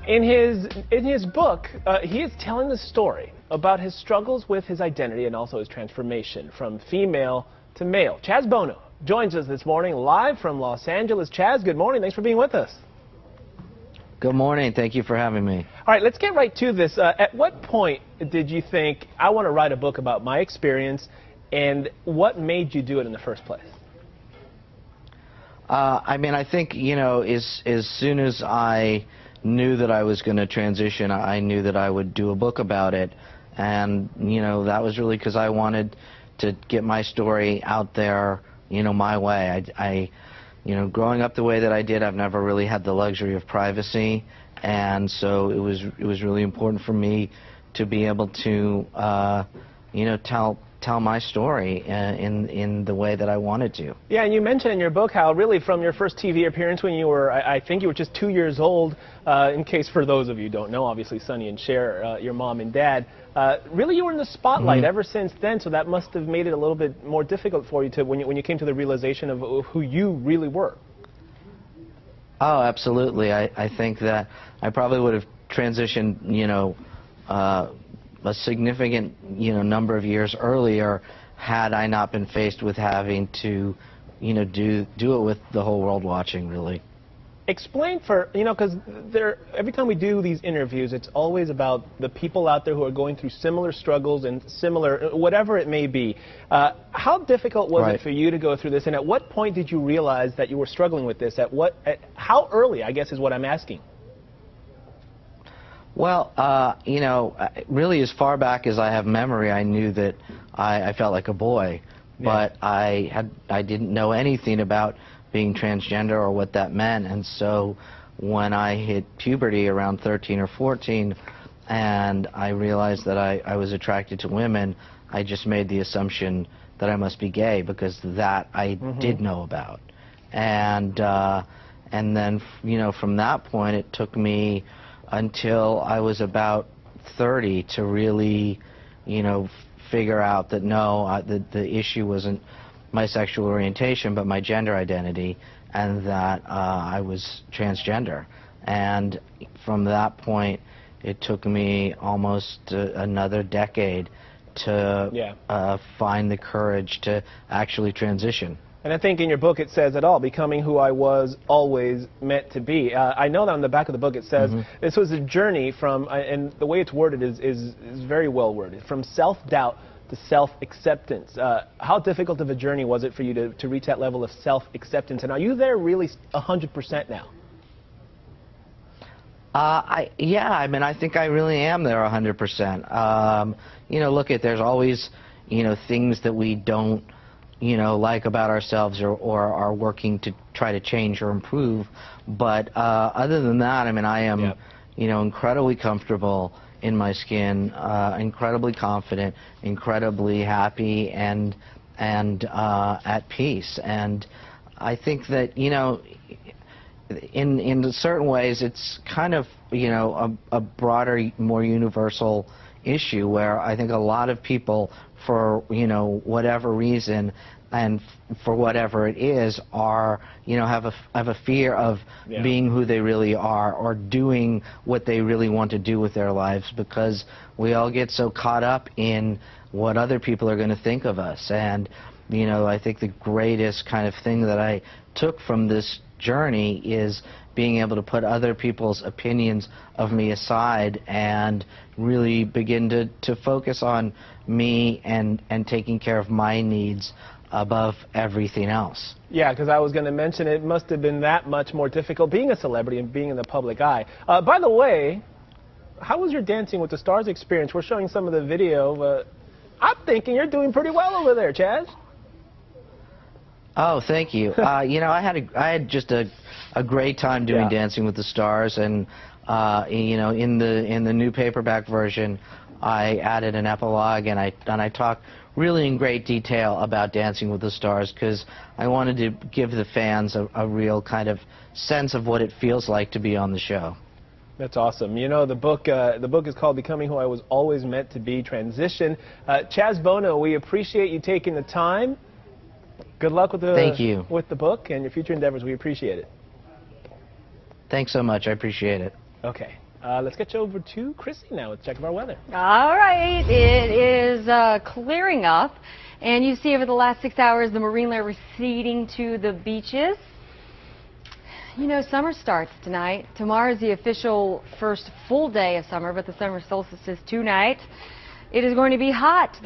In his book, he is telling the story about his struggles with his identity and also his transformation from female to male. Chaz Bono joins us this morning live from Los Angeles. Chaz, good morning. Thanks for being with us. Good morning. Thank you for having me. All right, let's get right to this. At what point did you think, I want to write a book about my experience, and what made you do it in the first place? I mean, I think, you know, as soon as I knew that I was going to transition, I knew that I would do a book about it. And, you know, that was really because I wanted to get my story out there, you know, my way. You know, growing up the way that I did, I've never really had the luxury of privacy. And so it was really important for me to be able to, you know, tell my story in the way that I wanted to. Yeah, and you mentioned in your book how really from your first TV appearance when you were, I think you were just 2 years old, in case for those of you who don't know, obviously Sonny and Cher, your mom and dad, really you were in the spotlight ever since then, so that must have made it a little bit more difficult for you to when you came to the realization of who you really were. Oh, absolutely. I think that I probably would have transitioned, you know, a significant, you know, number of years earlier had I not been faced with having to, you know, do it with the whole world watching, really. Explain for, you know, because every time we do these interviews, it's always about the people out there who are going through similar struggles and similar, whatever it may be. How difficult was it for you to go through this, and at what point did you realize that you were struggling with this? How early, I guess, is what I'm asking. Well, you know, really as far back as I have memory, I knew that I felt like a boy, but I didn't know anything about being transgender or what that meant. And so when I hit puberty around 13 or 14 and I realized that I was attracted to women, I just made the assumption that I must be gay because that I did know about. And then, you know, from that point it took me until I was about 30 to really, you know, figure out that no, the issue wasn't my sexual orientation, but my gender identity, and that I was transgender. And from that point, it took me almost another decade to find the courage to actually transition. And I think in your book it says it all, becoming who I was always meant to be. I know that on the back of the book it says this was a journey from, and the way it's worded is very well worded, from self-doubt to self-acceptance. How difficult of a journey was it for you to reach that level of self-acceptance? And are you there really 100% now? Yeah, I mean, I think I really am there 100%. You know, look, there's always, you know, things that we don't, you know, like about ourselves or are working to try to change or improve. But other than that, I mean, I am, you know, incredibly comfortable in my skin, incredibly confident, incredibly happy, and at peace. And I think that, you know, in certain ways, it's kind of, you know, a broader, more universal issue where I think a lot of people, for, you know, whatever reason and for whatever it is, are, you know, have a fear of being who they really are or doing what they really want to do with their lives, because we all get so caught up in what other people are going to think of us. And, you know, I think the greatest kind of thing that I took from this journey is being able to put other people's opinions of me aside and really begin to focus on me and taking care of my needs above everything else. Yeah, because I was going to mention it must have been that much more difficult being a celebrity and being in the public eye. By the way, how was your Dancing with the Stars experience? We're showing some of the video. I'm thinking you're doing pretty well over there, Chaz. Oh, thank you. You know, I had just a great time doing Dancing with the Stars, and you know, in the new paperback version, I added an epilogue, and I talk really in great detail about Dancing with the Stars because I wanted to give the fans a real kind of sense of what it feels like to be on the show. That's awesome. You know, the book is called Becoming Who I Was Always Meant to Be, Transition. Chaz Bono, we appreciate you taking the time. Good luck with the book and your future endeavors. We appreciate it. Thanks so much. I appreciate it. Okay. Let's get you over to Chrissy now with a check of our weather. All right, it is clearing up, and you see over the last 6 hours the marine layer receding to the beaches. You know, summer starts tonight. Tomorrow is the official first full day of summer, but the summer solstice is tonight. It is going to be hot.